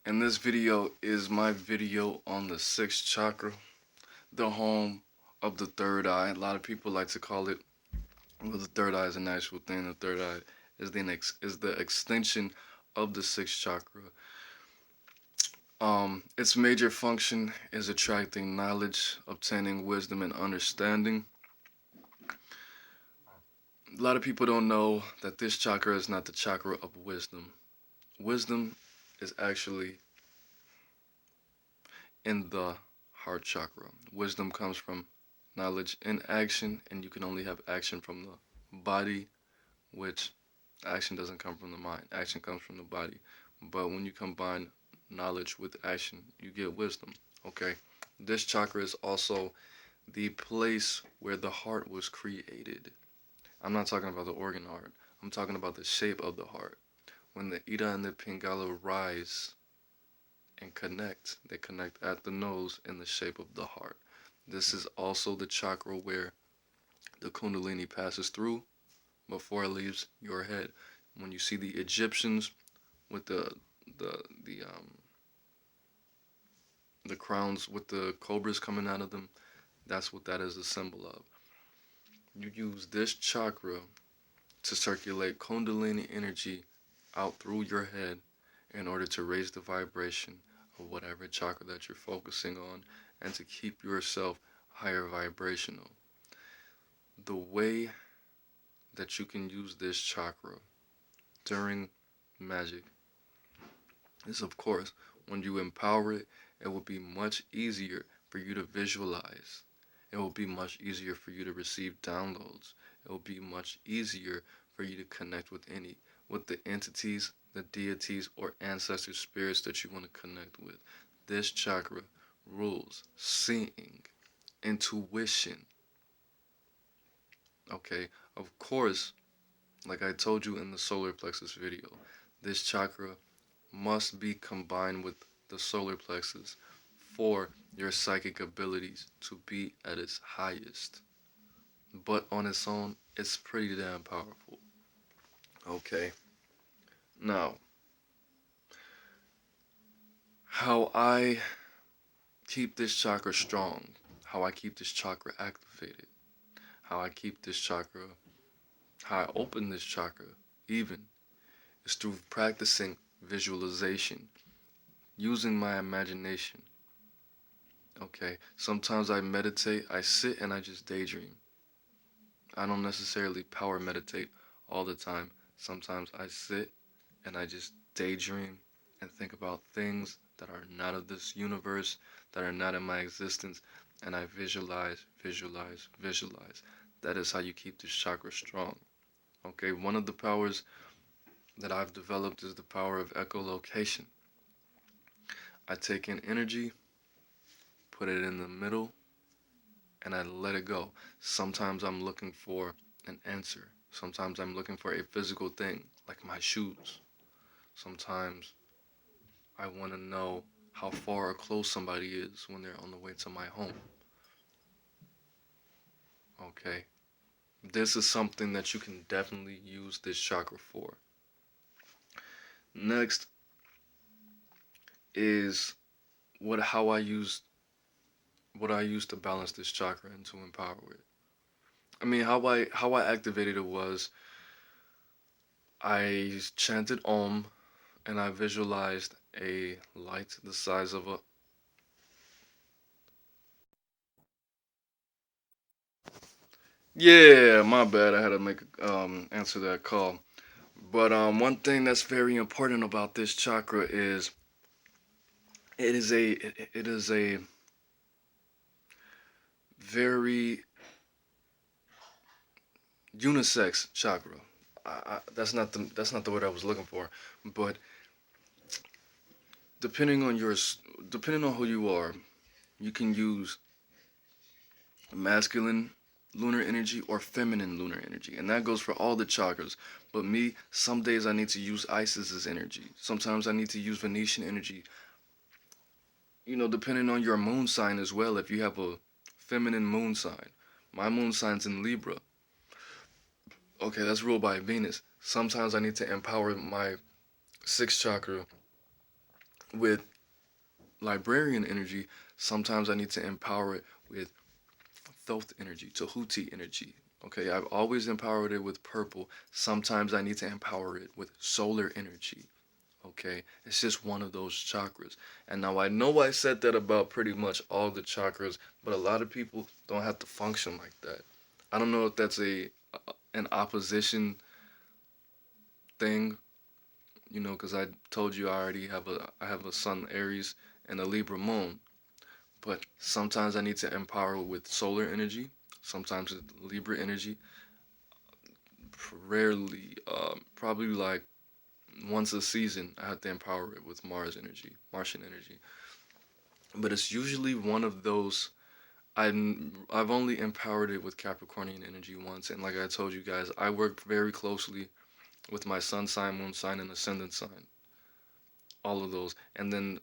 And this video is my video on the sixth chakra, the home of the third eye. A lot of people like to call it, well, the third eye is an actual thing. The third eye is the extension of the sixth chakra. Its major function is attracting knowledge, obtaining wisdom, and understanding. A lot of people don't know that this chakra is not the chakra of wisdom. Wisdom is actually in the heart chakra. Wisdom comes from knowledge and action, and you can only have action from the body, which action doesn't come from the mind. Action comes from the body. But when you combine knowledge with action, you get wisdom. Okay? This chakra is also the place where the heart was created. I'm not talking about the organ heart. I'm talking about the shape of the heart. When the Ida and the Pingala rise and connect, they connect at the nose in the shape of the heart. This is also the chakra where the Kundalini passes through before it leaves your head. When you see the Egyptians with the crowns with the cobras coming out of them, that's what that is a symbol of. You use this chakra to circulate Kundalini energy out through your head in order to raise the vibration of whatever chakra that you're focusing on and to keep yourself higher vibrational. The way that you can use this chakra during magic is, of course, when you empower it, it will be much easier for you to visualize. It will be much easier for you to receive downloads. It will be much easier for you to connect with the entities, the deities, or ancestor spirits that you want to connect with. This chakra rules seeing, intuition. Okay, of course, like I told you in the solar plexus video, this chakra must be combined with the solar plexus for your psychic abilities to be at its highest. But on its own, it's pretty damn powerful. Okay. Now, how I keep this chakra strong, how I keep this chakra activated, how I keep this chakra, how I open this chakra even, is through practicing visualization, using my imagination. Okay, sometimes I meditate, I sit and I just daydream. I don't necessarily power meditate all the time. Sometimes I sit and I just daydream and think about things that are not of this universe, that are not in my existence, and I visualize. That is how you keep this chakra strong. Okay, one of the powers that I've developed is the power of echolocation. I take in energy, put it in the middle, and I let it go. Sometimes I'm looking for an answer. Sometimes I'm looking for a physical thing, like my shoes. Sometimes I want to know how far or close somebody is when they're on the way to my home. Okay? This is something that you can definitely use this chakra for. Next is how I use to balance this chakra and to empower it. I mean, how I activated it was I chanted Om and I visualized a light the size of a Yeah, my bad. I had to make answer that call. But one thing that's very important about this chakra is it is a very unisex chakra. That's not the word I was looking for. But depending on depending on who you are, you can use masculine lunar energy or feminine lunar energy, and that goes for all the chakras. But me, some days I need to use Isis's energy. Sometimes I need to use Venetian energy. You know, depending on your moon sign as well. If you have a feminine moon sign, my moon sign's in Libra. Okay, that's ruled by Venus. Sometimes I need to empower my sixth chakra with librarian energy, sometimes I need to empower it with thoth energy, tahuti energy. Okay, I've always empowered it with purple. Sometimes I need to empower it with solar energy. Okay, it's just one of those chakras. And now I know I said that about pretty much all the chakras, but a lot of people don't have to function like that. I don't know if that's a an opposition thing, because I told you I have a Sun Aries and a Libra Moon. But sometimes I need to empower with solar energy, sometimes with Libra energy. Rarely, probably like once a season, I have to empower it with Mars energy, Martian energy. But it's usually one of those. I've only empowered it with Capricornian energy once, and like I told you guys, I work very closely with my sun sign, moon sign, and ascendant sign. All of those, and then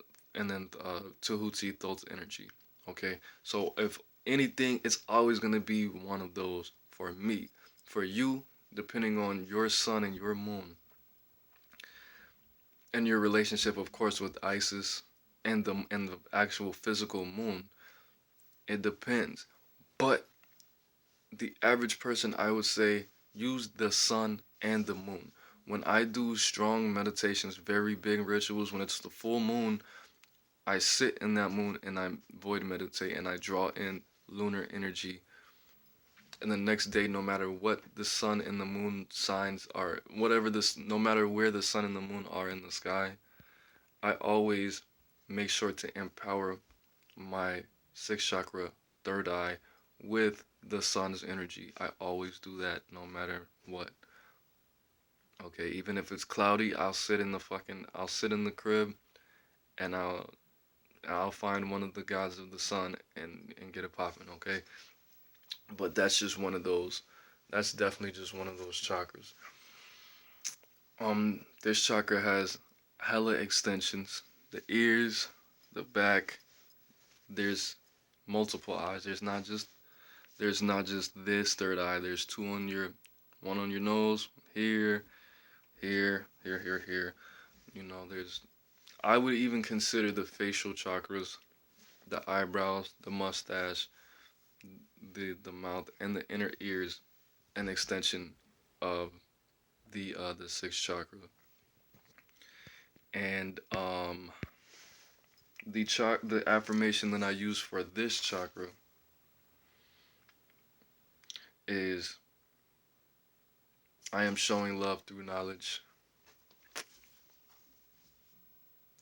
Tahuti Thoth energy. Okay, so if anything, it's always gonna be one of those for me. For you, depending on your sun and your moon, and your relationship, of course, with Isis and the actual physical moon, it depends. But the average person, I would say, use the sun and the moon. When I do strong meditations, very big rituals, when it's the full moon, I sit in that moon and I void meditate and I draw in lunar energy. And the next day, no matter what the sun and the moon signs are, no matter where the sun and the moon are in the sky, I always make sure to empower my sixth chakra, third eye, with the sun's energy. I always do that no matter what. Okay, even if it's cloudy, I'll sit in the crib and I'll find one of the gods of the sun and get it popping, okay? But that's just one of those. That's definitely just one of those chakras. This chakra has hella extensions. The ears, the back. There's multiple eyes. There's not just this third eye. There's one on your nose, here, here. There's. I would even consider the facial chakras, the eyebrows, the mustache, the mouth, and the inner ears an extension of the sixth chakra. And the affirmation that I use for this chakra is, I am showing love through knowledge.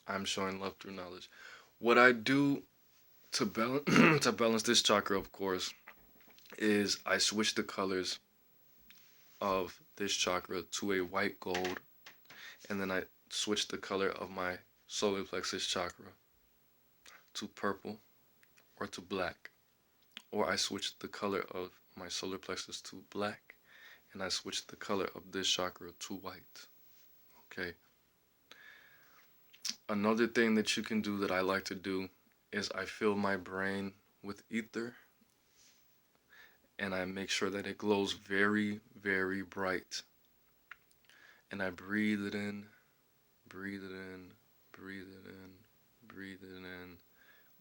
I'm showing love through knowledge. What I do to balance to balance this chakra, of course, is I switch the colors of this chakra to a white gold, and then I switch the color of my solar plexus chakra to purple or to black, or I switch the color of my solar plexus to black, and I switch the color of this chakra to white. Okay. Another thing that you can do that I like to do is I fill my brain with ether and I make sure that it glows very, very bright. And I breathe it in, breathe it in, breathe it in, breathe it in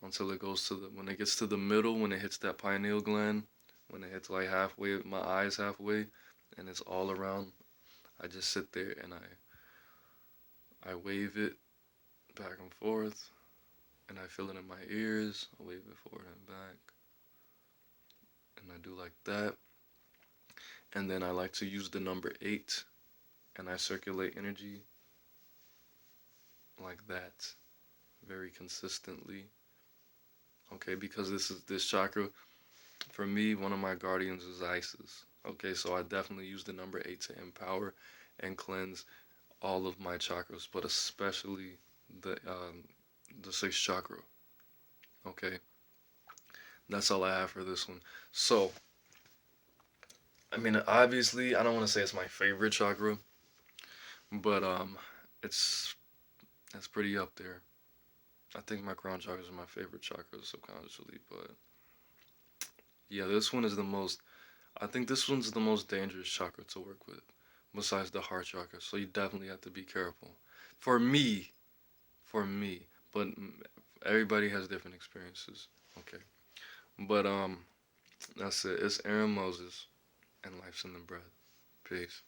until it goes when it gets to the middle, when it hits that pineal gland, when it hits like halfway, my eyes halfway, and it's all around, I just sit there and I wave it back and forth, and I feel it in my ears. I wave it forward and back, and I do like that. And then I like to use the number 8, and I circulate energy like that, very consistently. Okay, because this chakra, for me, one of my guardians is Isis. Okay, so I definitely use the number 8 to empower and cleanse all of my chakras, but especially the 6th chakra. Okay, that's all I have for this one. So, I mean, obviously, I don't want to say it's my favorite chakra, but it's pretty up there. I think my crown chakra is my favorite chakra subconsciously, but yeah, I think this one's the most dangerous chakra to work with, besides the heart chakra, so you definitely have to be careful. For me, but everybody has different experiences. Okay, but that's it. It's Aaron Moses, and life's in the breath. Peace.